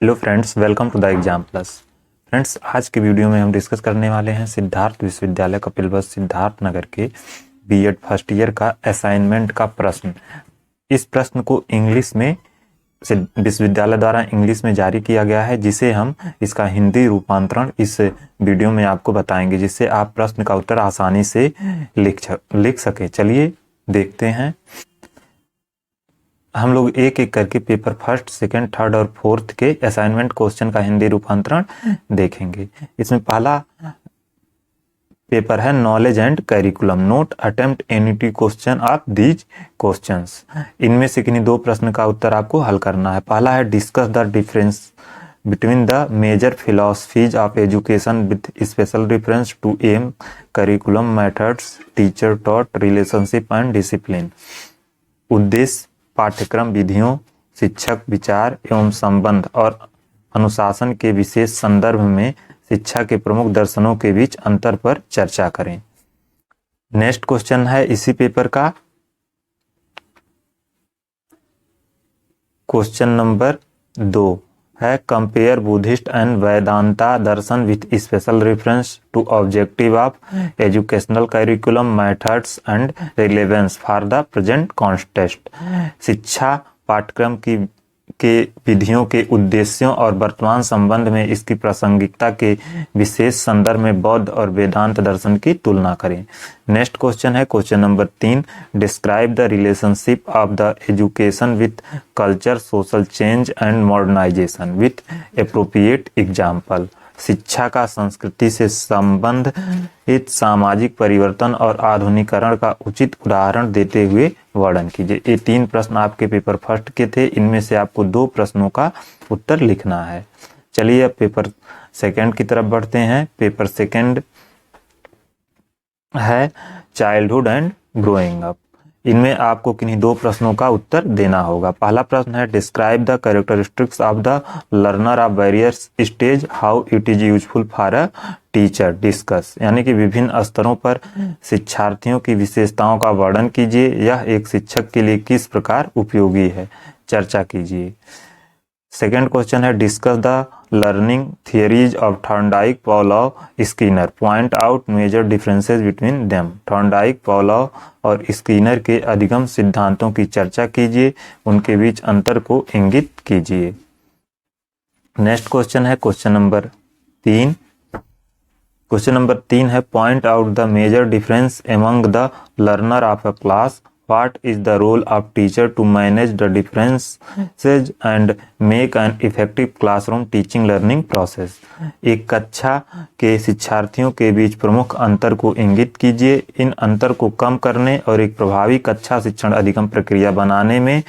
Hello friends, welcome to the exam plus. Friends, आज के video में हम डिस्कस करने वाले हैं सिद्धार्थ विश्वविद्यालय कपिलवस्तु सिद्धार्थनगर के बीएड फर्स्ट ईयर का असाइनमेंट का प्रश्न। इस प्रश्न को इंग्लिश में विश्वविद्यालय द्वारा इंग्लिश में जारी किया गया है, जिसे हम इसका हिंदी रूपांतरण इस वीडियो में आपको बताएंगे, जिससे आप प्रश्न का उत्तर आसानी से लिख सके। चलिए देखते हैं। हम लोग एक एक करके पेपर फर्स्ट, सेकंड, थर्ड और फोर्थ के असाइनमेंट क्वेश्चन का हिंदी रूपांतरण देखेंगे। इसमें पहला पेपर है knowledge and curriculum. Note attempt any question of these questions. इनमें से किन्हीं दो प्रश्न का उत्तर आपको हल करना है। पहला है discuss the difference between the major philosophies of education with special reference to aim, curriculum, methods, teacher taught, relationship and discipline. उद्देश्य, पाठ्यक्रम, विधियों, शिक्षक, विचार एवं संबंध और अनुशासन के विशेष संदर्भ में शिक्षा के प्रमुख दर्शनों के बीच अंतर पर चर्चा करें। नेक्स्ट क्वेश्चन है इसी पेपर का क्वेश्चन नंबर 2 है कंपेयर बुद्धिस्ट एंड वेदांता दर्शन with special reference to objective of educational curriculum, methods and relevance for the present context. शिक्षा पाठ्यक्रम के विधियों के उद्देश्यों और वर्तमान संबंध में इसकी प्रासंगिकता के विशेष संदर्भ में बौद्ध और वेदांत दर्शन की तुलना करें। नेक्स्ट क्वेश्चन है question number 3, describe the relationship of the education with culture, social change and modernisation with appropriate example. शिक्षा का संस्कृति से संबंध हित सामाजिक परिवर्तन और आधुनिकीकरण का उचित उदाहरण देते हुए वर्णन कीजिए। ये 3 प्रश्न आपके पेपर फर्स्ट के थे। इनमें से आपको 2 प्रश्नों का उत्तर लिखना है। चलिए अब पेपर सेकंड की तरफ बढ़ते हैं। पेपर सेकंड है चाइल्डहुड एंड ग्रोइंग अप। इनमें आपको किन्हीं 2 प्रश्नों का उत्तर देना होगा। पहला प्रश्न है describe the characteristics of the learner of various stage, how it is useful for a teacher. Discuss यानी कि विभिन्न स्तरों पर शिक्षार्थियों की विशेषताओं का वर्णन कीजिए। यह एक शिक्षक के लिए किस प्रकार उपयोगी है, चर्चा कीजिए। सेकेंड क्वेश्चन है discuss the learning theories of Thorndike, Pavlov, Skinner, point out major differences between them. Thorndike, Pavlov और स्किनर के अधिगम सिद्धांतों की चर्चा कीजिए, उनके बीच अंतर को इंगित कीजिए। नेक्स्ट क्वेश्चन है क्वेश्चन नंबर 3। क्वेश्चन नंबर 3 है point out the major difference among the learner of a class, What is the role of teacher to manage the differences and make an effective classroom teaching learning process? एक कक्षा के शिक्षार्थियों के बीच प्रमुख अंतर को इंगित कीजिए। इन अंतर को कम करने और एक प्रभावी कक्षा शिक्षण अधिगम प्रक्रिया बनाने में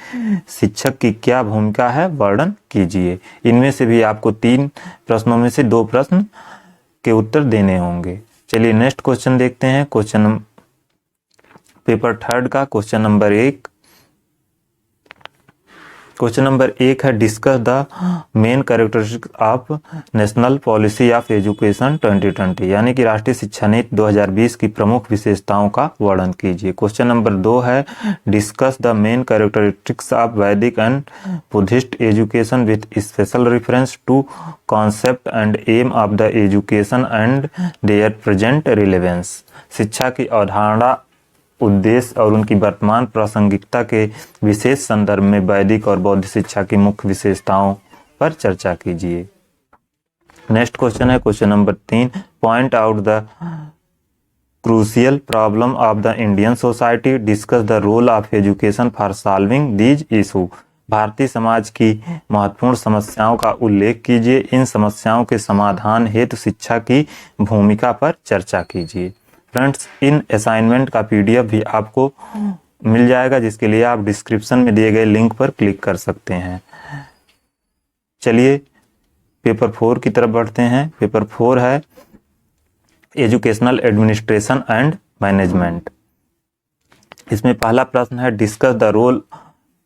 शिक्षक की क्या भूमिका है, वर्णन कीजिए। इनमें से भी आपको 3 प्रश्नों में से 2 प्रश्न के उत्तर देने होंगे। चलिए नेक्स्ट क्वेश्चन देखते हैं। क्वेश्चन पेपर थर्ड का क्वेश्चन नंबर 1। क्वेश्चन नंबर 1 है discuss the main characteristics of national policy of education 2020, यानी कि राष्ट्रीय शिक्षा नीति 2020 की प्रमुख विशेषताओं का वर्णन कीजिए। क्वेश्चन नंबर 2 है discuss the main characteristics of Vedic and Buddhist education with special reference to concept and aim of the education and their present relevance. शिक्षा की अवधारणा, उद्देश्य और उनकी वर्तमान प्रासंगिकता के विशेष संदर्भ में वैदिक और बौद्ध शिक्षा की मुख्य विशेषताओं पर चर्चा कीजिए। नेक्स्ट क्वेश्चन है question number 3, point out the crucial problem of the Indian society, discuss the role of education for solving these issue. भारतीय समाज की महत्वपूर्ण समस्याओं का उल्लेख कीजिए। इन समस्याओं के समाधान हेतु शिक्षा की भूमिका पर चर्चा कीजिए। फ्रेंड्स, इन असाइनमेंट का PDF भी आपको मिल जाएगा, जिसके लिए आप डिस्क्रिप्शन में दिए गए लिंक पर क्लिक कर सकते हैं। चलिए पेपर 4 की तरफ बढ़ते हैं। पेपर 4 है एजुकेशनल एडमिनिस्ट्रेशन एंड मैनेजमेंट। इसमें पहला प्रश्न है discuss the role,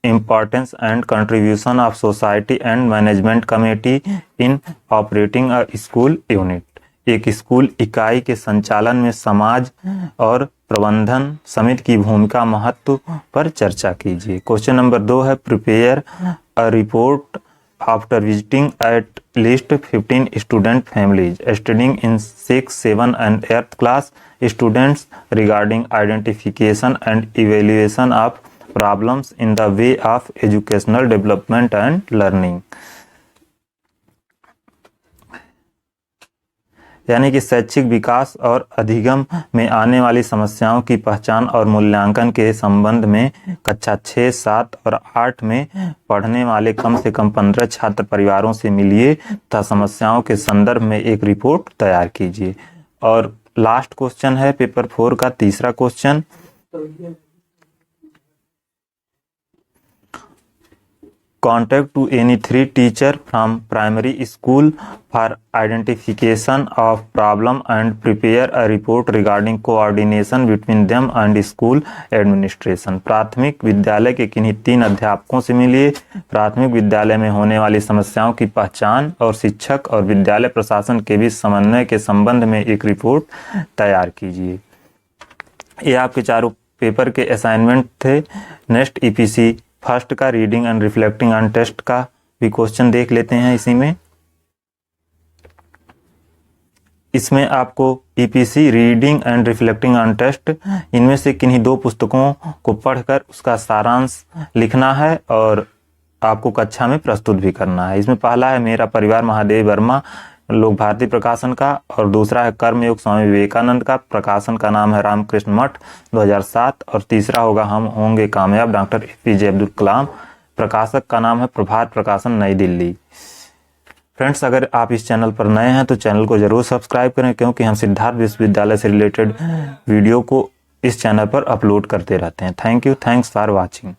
importance and contribution of society and management committee in operating a school unit. एक स्कूल इकाई के संचालन में समाज और प्रबंधन समिति की भूमिका महत्व पर चर्चा कीजिए। क्वेश्चन नंबर 2 है prepare a report after visiting at least 15 student families studying in 6th, 7th and 8th class students regarding identification and evaluation of problems in the way of educational development and learning। यानी कि शैक्षिक विकास और अधिगम में आने वाली समस्याओं की पहचान और मूल्यांकन के संबंध में कक्षा 6, 7 और 8 में पढ़ने वाले कम से कम 15 छात्र परिवारों से मिलिए तथा समस्याओं के संदर्भ में एक रिपोर्ट तैयार कीजिए। और लास्ट क्वेश्चन है पेपर 4 का तीसरा question. Contact to any 3 teacher from primary school for identification of problem and prepare a report regarding coordination between them and school administration। प्राथमिक विद्यालय के किन्हीं 3 अध्यापकों से मिलिए, प्राथमिक विद्यालय में होने वाली समस्याओं की पहचान और शिक्षक और विद्यालय प्रशासन के बीच समन्वय के संबंध में एक रिपोर्ट तैयार कीजिए। ये आपके चारों पेपर के असाइनमेंट थे। नेक्स्ट ईपीसी फर्स्ट का reading and reflecting on test का भी क्वेश्चन देख लेते हैं। इसमें आपको EPC reading and reflecting on test इनमें से किन्हीं 2 पुस्तकों को पढ़कर उसका सारांश लिखना है और आपको कक्षा में प्रस्तुत भी करना है। इसमें पहला है मेरा परिवार महादेव वर्मा, लोक भारती प्रकाशन का, और दूसरा है कर्मयोग स्वामी विवेकानंद का, प्रकाशन का नाम है रामकृष्ण मठ 2007, और तीसरा होगा हम होंगे कामयाब डॉक्टर एपीजे अब्दुल कलाम, प्रकाशक का नाम है प्रभात प्रकाशन नई दिल्ली। फ्रेंड्स, अगर आप इस चैनल पर नए हैं तो चैनल को जरूर सब्सक्राइब करें, क्योंकि हम सिद्धार्थ विश्वविद्यालय से रिलेटेड वीडियो को इस चैनल पर अपलोड करते रहते हैं। Thank you, thanks for watching.